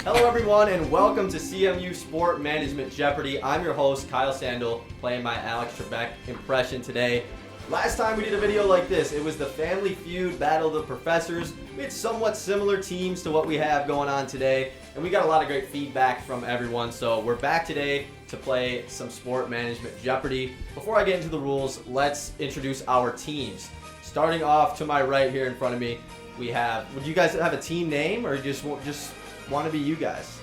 Hello everyone and welcome to CMU Sport Management Jeopardy. I'm your host Kyle Sandel, playing my Alex Trebek impression today. Last time we did a video like this, it was the Family Feud Battle of the Professors. We had somewhat similar teams to what we have going on today, and we got a lot of great feedback from everyone, so we're back today to play some Sport Management Jeopardy. Before I get into the rules, let's introduce our teams. Starting off to my right here in front of me, we have, would you guys have a team name or just want to be you guys?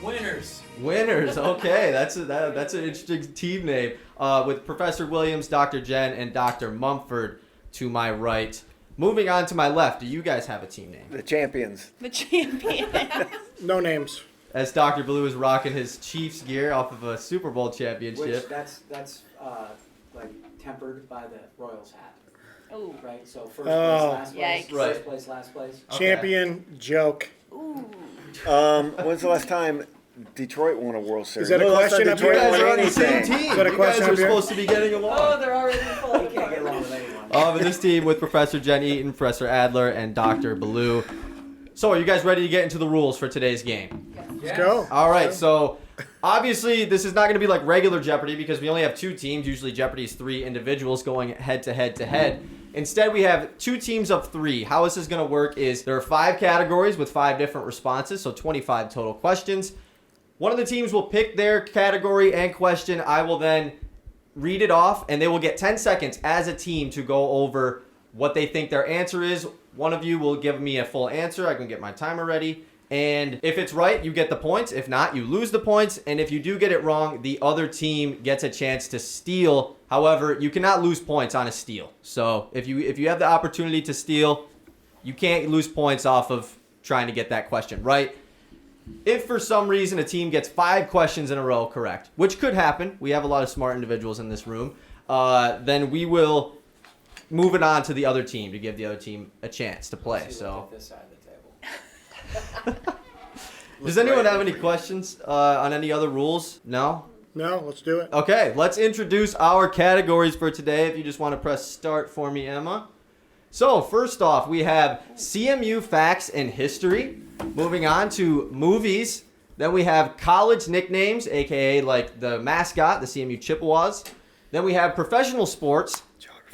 Winners. Winners, okay, that's an interesting team name. With Professor Williams, Dr. Jen, and Dr. Mumford to my right. Moving on to my left, do you guys have a team name? The Champions. The Champions. No names. As Dr. Blue is rocking his Chiefs gear off of a Super Bowl championship. Which that's like tempered by the Royals hat. Ooh. Right? So first place, last place. Yikes. Right. First place, last place. Okay. Champion joke. Ooh. When's the last time Detroit won a World Series? Is that a When's the question last up time You here? guys Detroit are won on the same anything? team. Is that a You question guys are up here? supposed to be getting along. Oh, they're already falling You can't get apart. along with anyone. In this team with Professor Jen Eaton, Professor Adler, and Dr. Blue. So are you guys ready to get into the rules for today's game? Let's go. All right, so obviously this is not going to be like regular Jeopardy because we only have two teams. Usually Jeopardy is three individuals going head to head to head. Instead, we have two teams of three. How this is going to work is there are 5 categories with 5 different responses, so 25 total questions. One of the teams will pick their category and question. I will then read it off, and they will get 10 seconds as a team to go over what they think their answer is. One of you will give me a full answer. I can get my timer ready. And if it's right, you get the points. If not, you lose the points. And if you do get it wrong, the other team gets a chance to steal. However, you cannot lose points on a steal. So if you have the opportunity to steal, you can't lose points off of trying to get that question right. If for some reason a team gets 5 questions in a row correct, which could happen, we have a lot of smart individuals in this room, then we will move it on to the other team to give the other team a chance to play. So. This side of the table. Does anyone have any questions on any other rules? No? No, let's do it. Okay, let's introduce our categories for today. If you just want to press start for me, Emma. So, first off, we have CMU Facts and History. Moving on to movies. Then we have college nicknames, aka like the mascot, the CMU Chippewas. Then we have professional sports.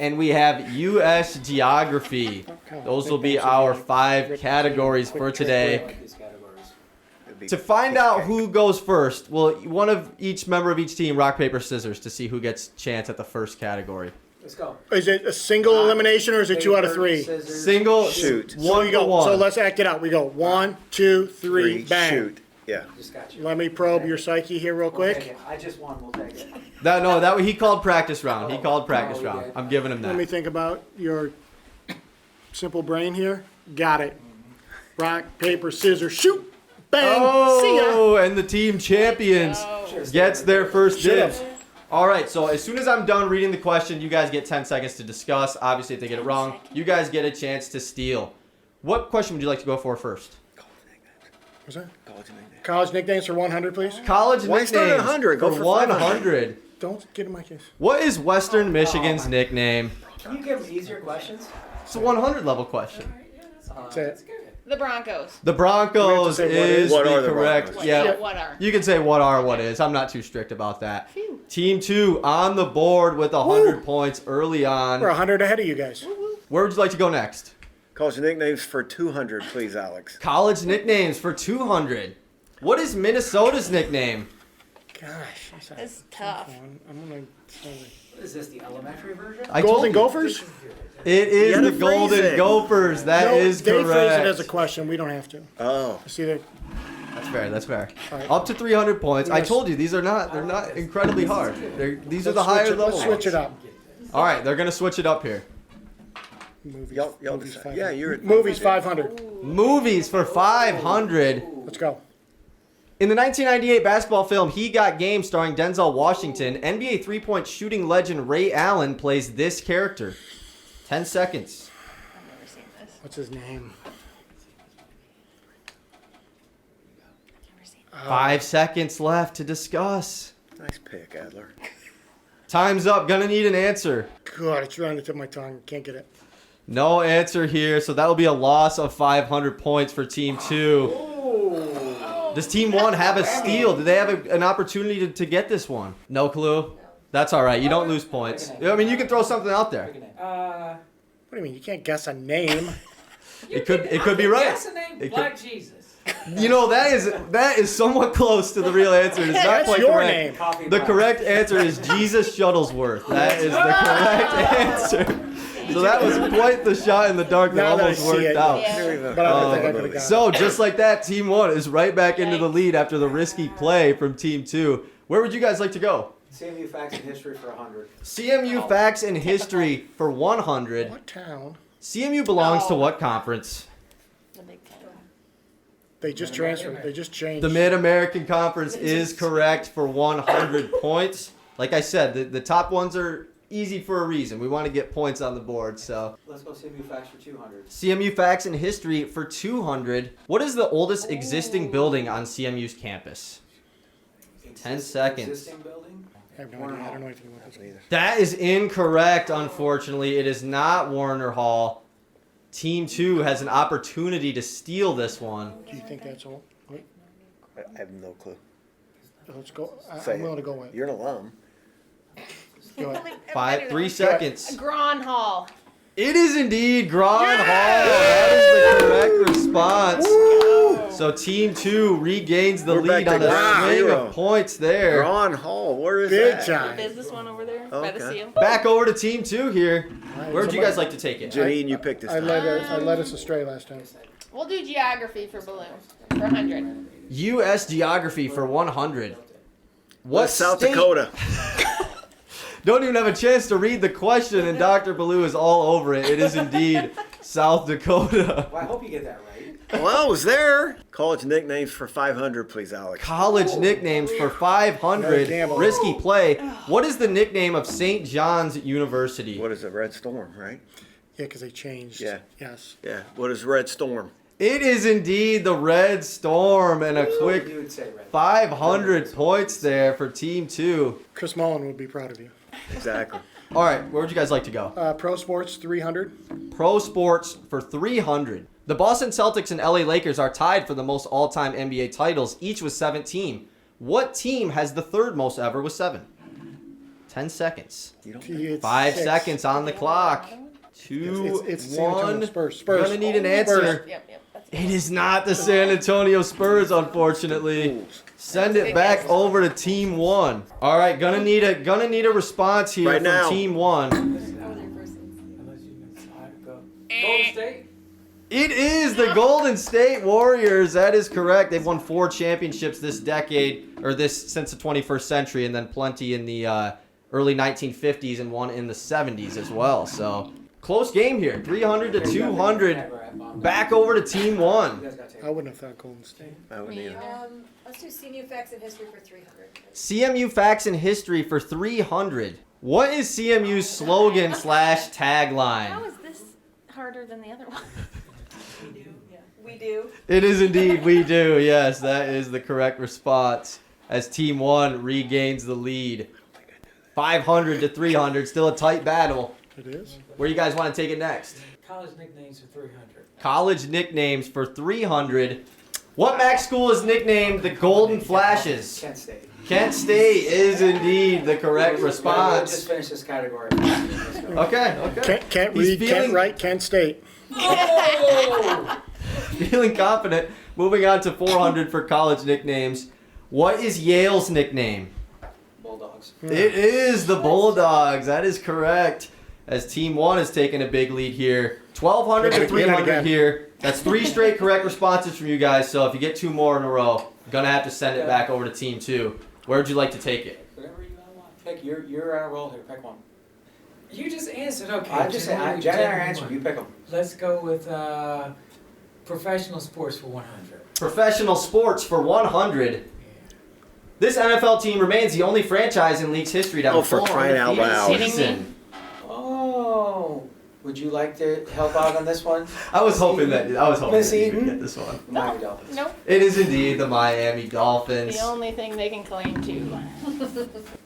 And we have U.S. Geography. Those will be our 5 categories for today. Like these categories. To find out who goes first, well, one of each member of each team, rock, paper, scissors, to see who gets chance at the first category. Let's go. Is it a single elimination or is it 2 out of 3? Scissors. Single, Shoot. So one we to go. one. So let's act it out. We go 1, 2, 3, bang. Shoot. Yeah. Just got you. Let me probe your psyche here real We'll take quick. it. I just won. We'll take it. No, he called practice round. He called practice Oh, he round. did. I'm giving him Let me that. think about your simple brain here. Got it. Rock, paper, scissors, shoot. Bang. See ya. Oh, and the team champions No. gets their first Should've. dibs. All right, so as soon as I'm done reading the question, you guys get 10 seconds to discuss. Obviously, if they get it wrong, you guys get a chance to steal. What question would you like to go for first? What's that? College nickname. College nicknames for 100, please. College Why start at nicknames 100? Go for for 100. Don't get in my case. What is Western Michigan's nickname? Can you give them easier questions? It's a 100 level question. That's it. The Broncos. The Broncos We have to say what is What the are the correct. Broncos? Yeah, What are? you can say what is. I'm not too strict about that. Phew. Team 2 on the board with 100 points early on. We're 100 ahead of you guys. Where would you like to go next? College nicknames for 200, please, Alex. College nicknames for 200. What is Minnesota's nickname? Gosh. It's tough. I'm gonna. What is this, the elementary version? I told Golden you. Gophers? It is You gotta the phrase Golden it. Gophers. That is They phrase it as a correct. question. We don't have to. Oh. See that? That's fair. That's fair. All right. Up to 300 points. I Yes. told you these are not. They're not incredibly hard. These are the Let's higher switch it- level Let's switch it ones. up. All right, they're gonna switch it up here. Movies. Y'all Movies decide. 500. Yeah, you're. Movies 500. Movies for 500. Let's go. In the 1998 basketball film He Got Game starring Denzel Washington, NBA three-point shooting legend Ray Allen plays this character. 10 seconds. I've never seen this. What's his name? Never seen 5 seconds left to discuss. Nice pick, Adler. Time's up. Gonna need an answer. God, it's right on the tip of my tongue. Can't get it. No answer here, so that will be a loss of 500 points for Team 2. Oh, Does Team 1 have a steal? Do they have an opportunity to get this one? No clue? That's all right. You don't lose points. I mean, you can throw something out there. What do you mean? You can't guess a name. It could be right. Guess the name It Black could- Jesus. You know, that is somewhat close to the real answer. It's not That's quite your correct. name. Coffee The box. correct answer is Jesus Shuttlesworth. That is the correct answer. So that was quite the shot in the dark that Now that I almost see worked it. out. Yeah. But I don't think I could have got it. So just like that, Team 1 is right back into the lead after the risky play from Team 2. Where would you guys like to go? CMU facts and history for 100. CMU facts and history for 100. What town? CMU belongs to what conference? The Big Ten. They just transferred. They just changed. The Mid-American Conference is correct for 100 points. Like I said, the top ones are easy for a reason. We want to get points on the board, so. Let's go CMU facts for 200. CMU facts and history for 200. What is the oldest existing building on CMU's campus? 10 seconds. Existing building? I have no idea. I don't know anything about this. Either. That is incorrect, unfortunately. It is not Warner Hall. Team 2 has an opportunity to steal this one. Do you think that's all? Wait, I have no clue. let's go. Say I'm it. willing to go with. You're an alum. Go ahead. 3 seconds. Gron Hall. It is indeed Gron Hall. That is the correct response. So Team 2 regains the We're lead back on to a ground swing zero. of points there. Ron Hall, where is Big that? time. There's this one over there by the Okay. seal. Back over to Team 2 here. Right, Where would you guys like to take it? Janine, you picked this I time. led us astray last time. We'll do geography for balloon for 100. U.S. geography for 100. What South state- Dakota. Don't even have a chance to read the question, and Dr. Ballou is all over it. It is indeed South Dakota. Well, I hope you get that right. Well, I was there. College nicknames for 500, please, Alex. College nicknames for 500. Gamble. Risky play. What is the nickname of St. John's University? What is it? Red Storm, right? Yeah, because they changed. Yeah. Yes. Yeah. What is Red Storm? It is indeed the Red Storm, and a You quick would say right. 500 points there for Team 2. Chris Mullen would be proud of you. Exactly. All right, where would you guys like to go? Pro Sports 300. Pro Sports for 300. The Boston Celtics and LA Lakers are tied for the most all-time NBA titles, each with 17. What team has the third most ever with 7? 10 seconds. You don't. It's 5 6. seconds on the clock. 2, It's San Antonio 1. Spurs. Spurs. Gonna need an answer. Spurs. Yep, yep. That's It is not the San Antonio Spurs, unfortunately. Fools. Send it back over to Team 1. All right, gonna need a response here Right from now. Team 1. Unless you can go. Golden State. It is the Golden State Warriors. That is correct. They've won 4 championships this decade, or this since the 21st century, and then plenty in the early 1950s and one in the 70s as well. So close game here, 300 to 200. Back over to Team 1. You guys gotta take I wouldn't have thought Golden State. I wouldn't either. Let's do CMU facts and history for 300. CMU facts and history for 300. What is CMU's slogan / tagline? How is this harder than the other one? We do. It is indeed we do. Yes, that is the correct response. As Team 1 regains the lead. 500 to 300, still a tight battle. It is. Where you guys want to take it next? College nicknames for 300. College nicknames for 300. What MAC school is nicknamed the Golden Flashes? Kent State. Kent State is indeed the correct We'll just response. finish this category. Let's go. Okay. Can't He's read, feeling- can't write, Kent State. Feeling confident. Moving on to 400 for college nicknames. What is Yale's nickname? Bulldogs. It is the Bulldogs. That is correct. As Team 1 is taking a big lead here. 1,200 to Get it 300 again. here. That's 3 straight correct responses from you guys. So if you get 2 more in a row, gonna have to send it back over to Team 2. Where would you like to take it? Whatever you want. Pick. You're on a roll here. Pick one. You just answered. Okay. I just said, January Jen and I 10, answered. You pick them. Let's go with professional sports for 100. Professional sports for 100. This NFL team remains the only franchise in league's history to have Oh, a for full crying out undefeated loud. season. Oh. Would you like to help out on this one? I was hoping that Miss you would Eden? get this one. Miami Dolphins. Nope. It is indeed the Miami Dolphins. The only thing they can claim to.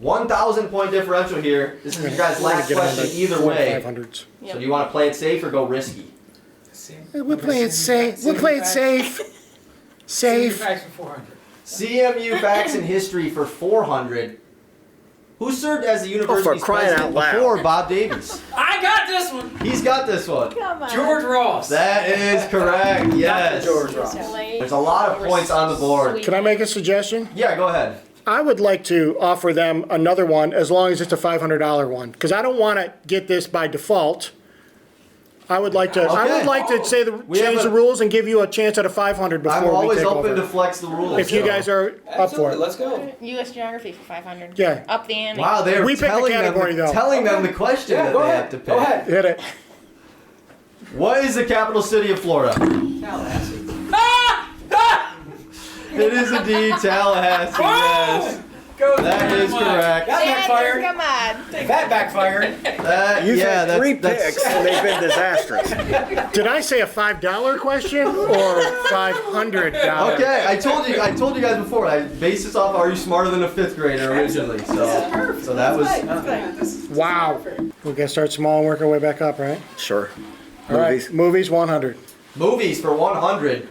1,000 point differential here. This is your guys' last question either way. 500s. Yep. So do you want to play it safe or go risky? We'll play it safe. We'll play it safe. Safe. Safe. Facts for 400. CMU facts and history for 400. Who served as the university's crying president out loud. before Bob Davis? I got this one. He's got this one. Come on. George Ross. That is correct. Yes. George Ross. There's a lot of points on the board. Can I make a suggestion? Yeah, go ahead. I would like to offer them another one as long as it's a $500 one, because I don't want to get this by default. I would like to say We have change the a- rules and give you a chance at a 500 before I'm we always take open over. to flex the rules. If you so. guys are up for Absolutely, it. let's go. U.S. geography for 500. Yeah. Up the ante. Wow, they're We picked the telling category, them, though. telling them the question Yeah, that go they ahead. have to pick. Go ahead. Hit it. What is the capital city of Florida? Tallahassee. It is indeed Tallahassee. Yes. Go That is correct. That Dad, backfired. come on. That backfired. That, You've yeah, had 3 that's picks and they've been disastrous. Did I say a $5 question or $500? okay. I told you guys before. I based this off "Are you smarter than a 5th grader?" originally. So that was. Wow. We gotta start small and work our way back up, right? Sure. All right. Movies. Movies 100. Movies for 100.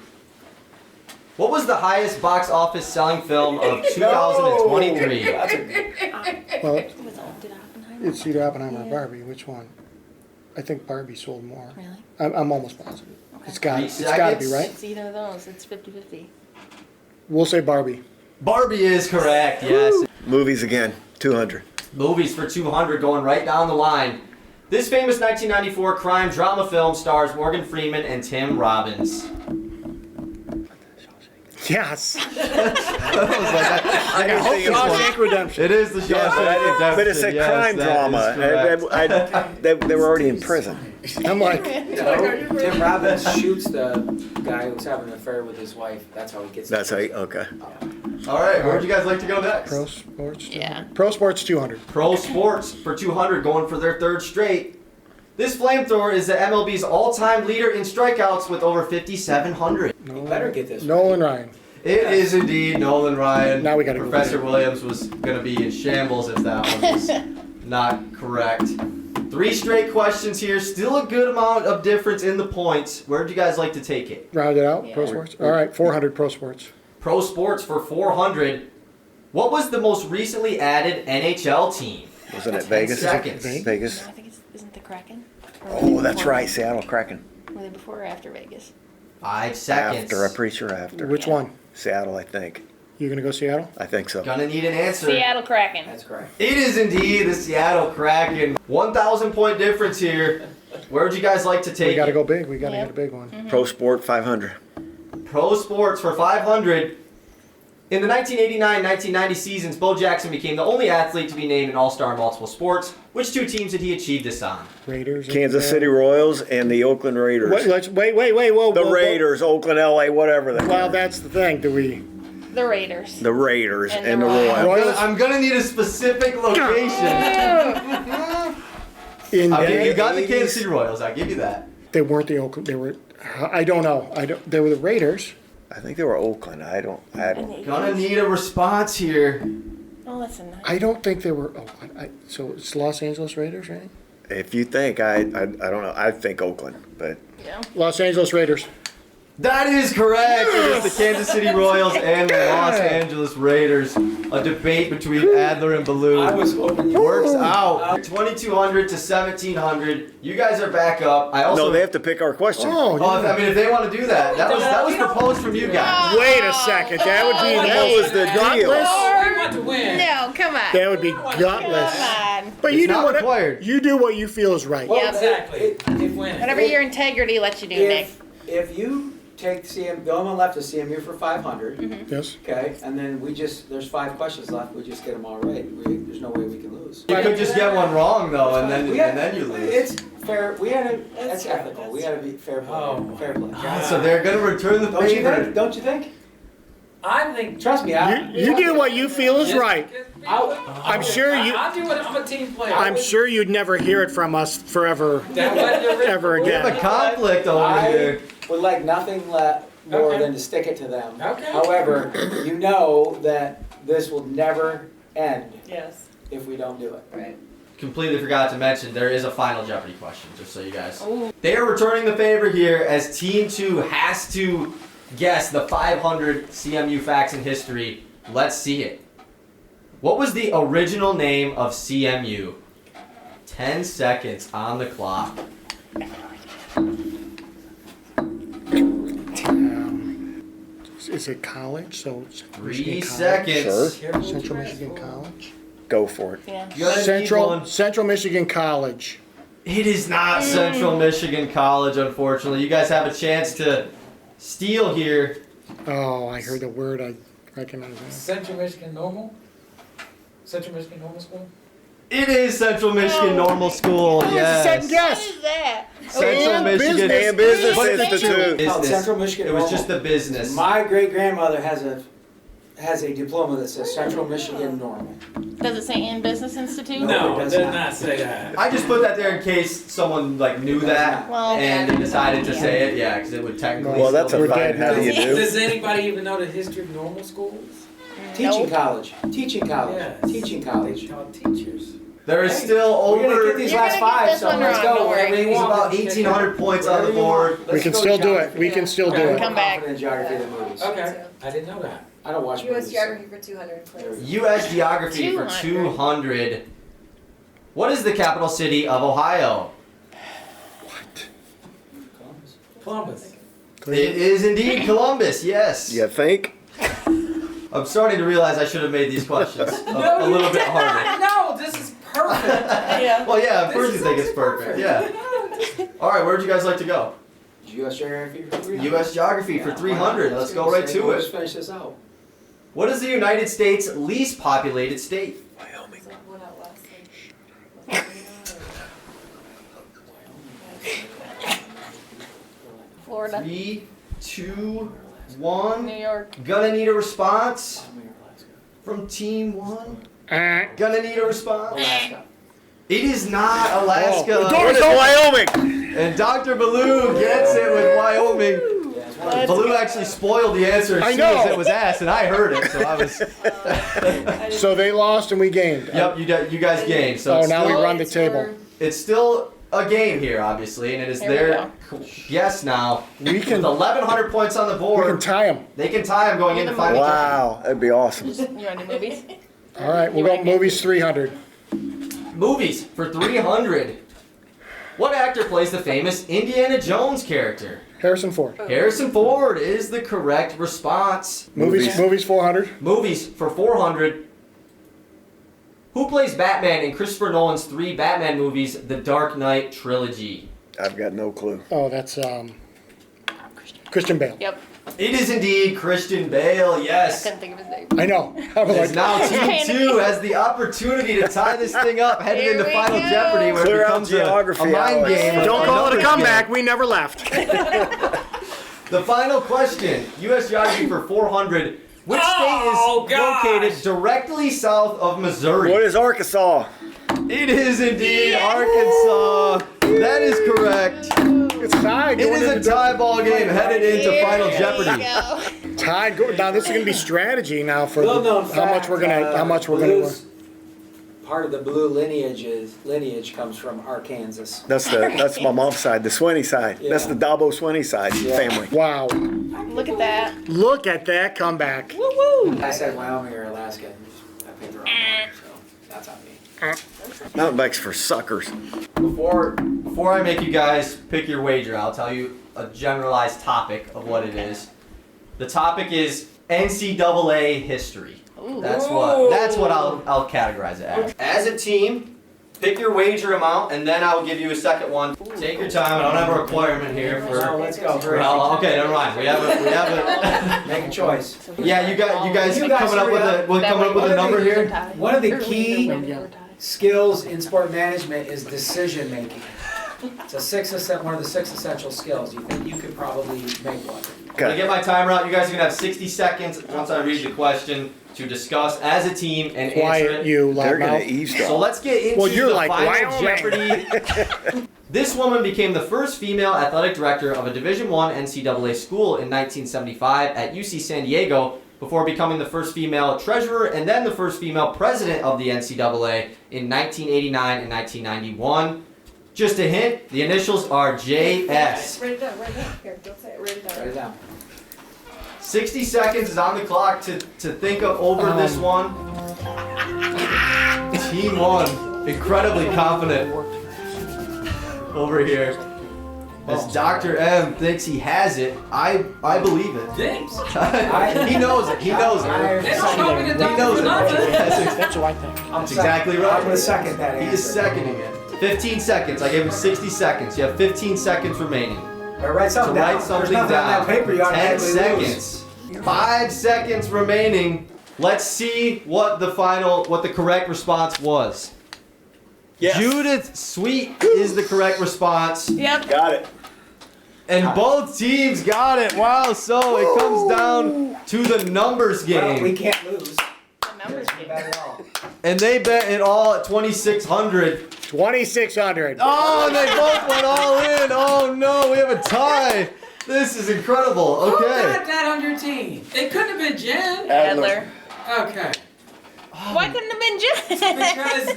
What was the highest box office selling film of 2023? That's a, Well, Did Oppenheimer? it's either Oppenheimer or Barbie. Which one? I think Barbie sold more. Really? I'm almost positive. It's got 3 it's got to be seconds. right. It's either of those. It's 50-50. We'll say Barbie. Barbie is correct. Yes. Movies again. 200. Movies for 200 going right down the line. This famous 1994 crime drama film stars Morgan Freeman and Tim Robbins. Yes. I hope this one- Shawshank Redemption. It is the Shawshank Redemption. But it's a yes, crime that is correct. drama. They were already in prison. I'm like, Tim Robbins shoots the guy who's having an affair with his wife. That's how he gets. That's how. Okay. All right, where would you guys like to go next? Pro Sports. Yeah. Pro Sports 200. Pro Sports for 200 going for their 3rd straight. This flamethrower is the MLB's all-time leader in strikeouts with over 5,700. You better get this. Nolan Ryan. It is indeed Nolan Ryan. Now we gotta go Professor back. Williams was going to be in shambles if that one was not correct. 3 straight questions here. Still a good amount of difference in the points. Where would you guys like to take it? Round it out. Yeah. Pro Sports. All right. 400 Pro Sports. Pro Sports for 400. What was the most recently added NHL team? Wasn't it 10 Vegas? seconds. Vegas. No, I think isn't the Kraken? Or were Oh, they that's before? right. Seattle Kraken. Were they before or after Vegas? 5 seconds. After. I'm pretty sure after. Which Yeah. one? Seattle, I think. You gonna go Seattle? I think so. Gonna need an answer. Seattle Kraken. That's correct. It is indeed the Seattle Kraken. 1,000 point difference here. Where would you guys like to take We gotta it? go big. We gotta Yep. hit a big one. Pro Sport 500. Pro Sports for 500. In the 1989-1990 seasons, Bo Jackson became the only athlete to be named an All-Star in multiple sports. Which 2 teams did he achieve this on? Raiders. Kansas City Royals and the Oakland Raiders. Wait. Whoa. The whoa, Raiders, Oakland, LA, whatever they Well, were. that's the thing. Do we? The Raiders. The Raiders And and the the Royals. Royals. I'm gonna need a specific location. In You got the 80s. Kansas City Royals. I'll give you that. They weren't the Oakland. They were. I don't know. They were the Raiders. I think they were Oakland. I don't. Gonna need a response here. Oh, listen. I don't think they were Oakland. So it's Los Angeles Raiders, right? If you think, I don't know. I think Oakland, but Yeah. Los Angeles Raiders. That is correct. It is the Kansas City Royals and the Los Angeles Raiders. A debate between Adler and Baloo. I was hoping you Works out. 2,200 to 1,700. You guys are back up. I also. no, they have to pick our question. Oh, Oh, yeah. I mean, if they want to do that, that was proposed from you guys. Wait a second. That would be That was the deal. We want to win. No, come on. That would be Come gutless. on. But It's you do not what required. you do what you feel is right. Well, Yeah, Exactly. If winning. Whatever your integrity lets you do, Nick. If you take the only one left is CMU for 500, Yes. okay, and then there's 5 questions left. We just get them all right. There's no way we can lose. You could just get one wrong though, and then We had- you lose. It's fair. That's ethical. We gotta be fair play. Oh, fair play. So they're gonna return the Don't you favor. think? Don't you think? I think. Trust me. You do what you feel is right. I'm sure you- I'll do it. I'm a team player. I'm sure you'd never hear it from us forever, That wasn't the original ever rule. We have a again. conflict over I here. would like nothing more Okay. than to stick it to them. Okay. However, you know that this will never end Yes. if we don't do it. Right. Completely forgot to mention there is a final Jeopardy question, just so you guys. Ooh. They are returning the favor here as Team 2 has to guess the 500 CMU facts in history. Let's see it. What was the original name of CMU? 10 seconds on the clock. Is it college? So it's 3 Michigan seconds. Sure. Central Michigan College. Go for it. Yeah. You're gonna need one. Central Michigan College. It is not Central Michigan College, unfortunately. You guys have a chance to steal here. Oh, I heard the word. I recognize that. Central Michigan Normal? Central Michigan Normal School? It is Central Michigan Normal School. Yes. Second What guess. is that? Central And Michigan business. And Business But it's Institute. Called business. Central Michigan It was Normal. just the business. My great grandmother has a diploma that says Central Michigan Normal. Does it say in Business Institute? No. No, it does not say that. I just put that there in case someone like knew that Well, and they decided to say it. Yeah, because it would technically. Well, that's still a be- fine. How do you do? Does anybody even know the history of normal schools? Teaching college. Teaching college. Yes. Teaching They college. taught teachers. There is Hey, still We're gonna over. get these You're last gonna get 5, this so one let's wrong, go. don't Whatever worry. you There's want. about 1,800 points on the board. We can still do it. We can still do I'm it. Come back. confident in geography than movies. Okay, I didn't know that. I don't watch US movies. geography for 200, please. U.S. geography for 200. 200. What is the capital city of Ohio? Columbus. It is indeed Columbus. Yes. You think? I'm starting to realize I should have made these questions a little bit harder. No, this is perfect. Yeah. Well, yeah, of course This you think is it's perfect. Yeah. All right, where'd you guys like to go? US geography for 300. U.S. geography for 300. Let's go right to Let's it. finish this out. What is the United States' least populated state? Wyoming. Is that one out west? Florida. 3, 2, 1. New York. Gonna need a response from Team 1. Gonna need a response. Alaska. It is not Alaska. What is Wyoming? And Dr. Baloo gets it with Wyoming. Yeah, it's one of Baloo actually spoiled the answer I as soon as know. it was asked, and I heard it, so I was. So they lost and we gained. Yep, you guys gained. So Oh, it's now we still, run the table. it's still a game here, obviously, and it is Here we their guess now. We With can 1,100 points on the we can board, tie them. they can tie them going into final. Wow, that'd be awesome. You want to do movies? All right, we'll go movies 300. Movies for 300. What actor plays the famous Indiana Jones character? Harrison Ford. Harrison Ford is the correct response. Movies 400. Movies for 400. Who plays Batman in Christopher Nolan's 3 Batman movies, The Dark Knight trilogy? I've got no clue. Oh, that's Christian Bale. Yep. It is indeed Christian Bale, I yes. couldn't think of his name. I know. I was As like, now Team Panicking. 2 has the opportunity to tie this thing up, headed Here into we Final go. Jeopardy, where Clear it out becomes a geography, mind Alex. game. don't call it a numbers comeback. game. We never left. The final question, U.S. geography for 400. Which Oh, state is located directly south of Missouri? What is Arkansas? It is indeed Arkansas. That is correct. It's tied. It going is a into tie ball game headed into Here Final we Jeopardy. go. tied. Now this is gonna be strategy now for Well known how much fact, we're gonna Blue's- Part of the blue lineage comes from Arkansas. That's my mom's side, the Swinney side. That's Yeah. the Dabo Swinney side Yeah. family. Wow. Look at that. Look at that comeback. Woo woo. I said Wyoming or Alaska. I picked the wrong one, so that's on me. Mountain bikes for suckers. Before I make you guys pick your wager, I'll tell you a generalized topic of what it is. The topic is NCAA history. Ooh. That's what I'll categorize it as. As a team, pick your wager amount, and then I'll give you a second one. Take your time. I don't have a requirement here So for. let's go. Hurry. Well, okay, never mind. We have a. Make a choice. Yeah, you guys You guys coming up hurry up. with a number here. One of the key skills in sport management is decision making. It's one of the 6 essential skills. You think you could probably make one? I'm gonna get my timer out. You guys are gonna have 60 seconds once I read the question to discuss as a team and answer Quiet, it. you They're gonna loudmouth. eavesdrop. So let's get into Well, you're the like final Wyoming. Jeopardy. This woman became the first female athletic director of a Division I NCAA school in 1975 at UC San Diego, before becoming the first female treasurer and then the first female president of the NCAA in 1989 and 1991. Just a hint, the initials are JS. Write it down, write it down. Here, don't say it, write it down. Write it down. 60 seconds is on the clock to think of over this one. Team 1, incredibly confident over here. As Dr. M thinks he has it, I believe it. Thanks. He knows it. He knows it. They don't want me to He die knows for it. nothing. That's what I think. That's exactly right. I'm gonna second that He answer. is seconding it. 15 seconds. I gave him 60 seconds. You have 15 seconds remaining. Or write So something down. write something There's nothing down. on that paper you 10 automatically lose. seconds. 5 seconds remaining. Let's see what the correct response was. Yes. Judith Sweet is the correct response. Yep. Got it. And both teams got it. Wow, so it comes down to the numbers Well, we game. can't lose. The numbers We bet it all. And they bet it all at 2,600. 2,600. Oh, and they both went all in. Oh no, we have a tie. This is incredible. Who Okay. got that on your team? It couldn't have been Jen. Adler. Okay. Why couldn't it have been Jen? Because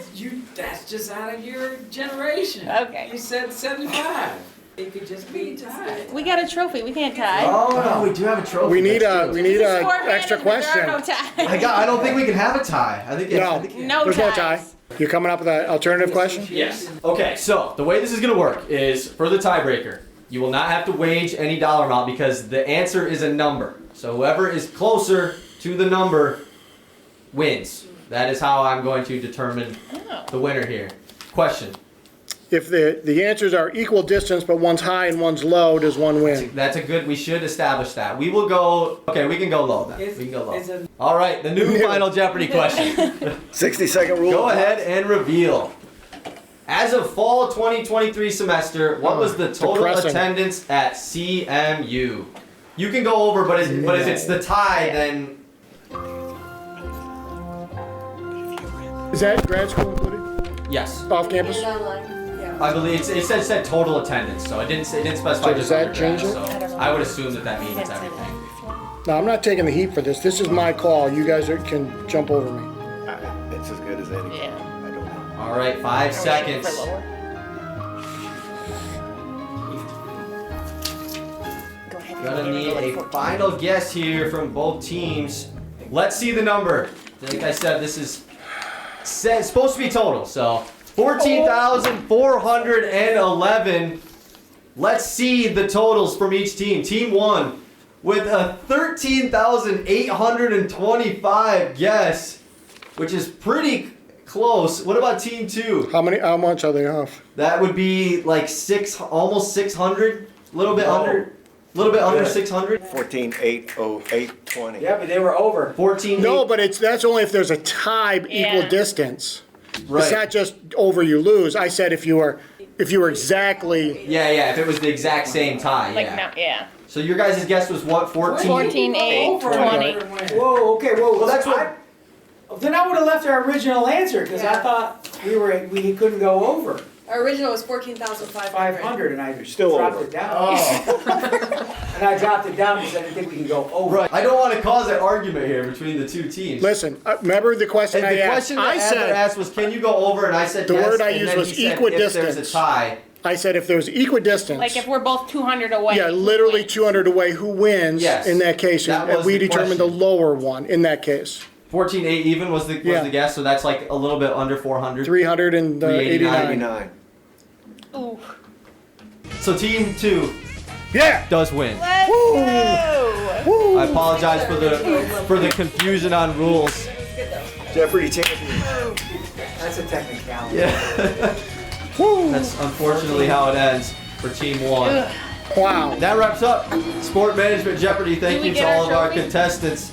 that's just out of your generation. Okay. You said 75. It could just be tied. We got a trophy. We can't tie. Oh, we do have a trophy. We need That's a true. we need It's a sport extra management, there question. are no ties. I don't think we can have a tie. I think No. I think No There's ties. no tie. You coming up with an alternative question? Yes. Okay, so the way this is going to work is for the tiebreaker, you will not have to wage any dollar amount because the answer is a number. So whoever is closer to the number wins. That is how I'm going to determine Oh. the winner here. Question. If the answers are equal distance but one's high and one's low, does one win? That's a good, we should establish that. We will go, okay, we can go low then. We can go low. It's a- All right, the new Final Jeopardy question. 60-second rule. Go ahead and reveal. As of fall 2023 semester, what was the total Depressing. attendance at CMU? You can go over, but if it's the tie, then Is that grad school included? yes. Off campus? And online, yeah. I believe it said total attendance, so it didn't specify So does just that undergrad. change it? So I don't know. I would assume that means everything. No, I'm not taking the heat for this. This is my call. You guys can jump over me. It's as good as any. Yeah. I don't know. All right, 5 seconds. For lower. Go ahead. Gonna need a final guess here from both teams. Let's see the number. Like I said, this is supposed to be total, so 14,411. Let's see the totals from each team. Team 1 with a 13,825 guess, which is pretty close. What about team 2? How much are they off? That would be like almost 600, a little bit under 600. 14,808.20. Yeah, but they were over. 14. No, but that's only if there's a tie equal Yeah. distance. Right. It's not just over you lose. I said if you were exactly Yeah, if it was the exact same tie, Like yeah. now, yeah. So your guys' guess was what, 14? 14, 8, Over 20. and win. Whoa, okay, whoa. Well, that's what- Then I would have left our original answer, because I Yeah. thought we couldn't go over Our original was 14,500. 500, and I Still dropped over. it down. Oh, And I dropped it down because I didn't think we could go over. right. I don't want to cause an argument here between the two teams. listen. Remember the question And I the asked? question that I Adler said asked was, can you go over? And I said The yes. word I and used then was he said, equidistant. if there's a tie. I said if there's equidistance. Like if we're both 200 away. Yeah, who literally wins? 200 away. Who wins Yes. in that case? That And was we the determined the question. lower one in that case. 14.8 even was the guess, so that's like a little bit under 400. 389. 89. Ooh. So team 2 Yeah. does win. Let's go. I apologize for the confusion on rules. Jeopardy champion. That's a technicality. Yeah. That's unfortunately how it ends for team 1. Wow. That wraps up Sport Management Jeopardy. Thank Did we you to get our all of our trophy? contestants.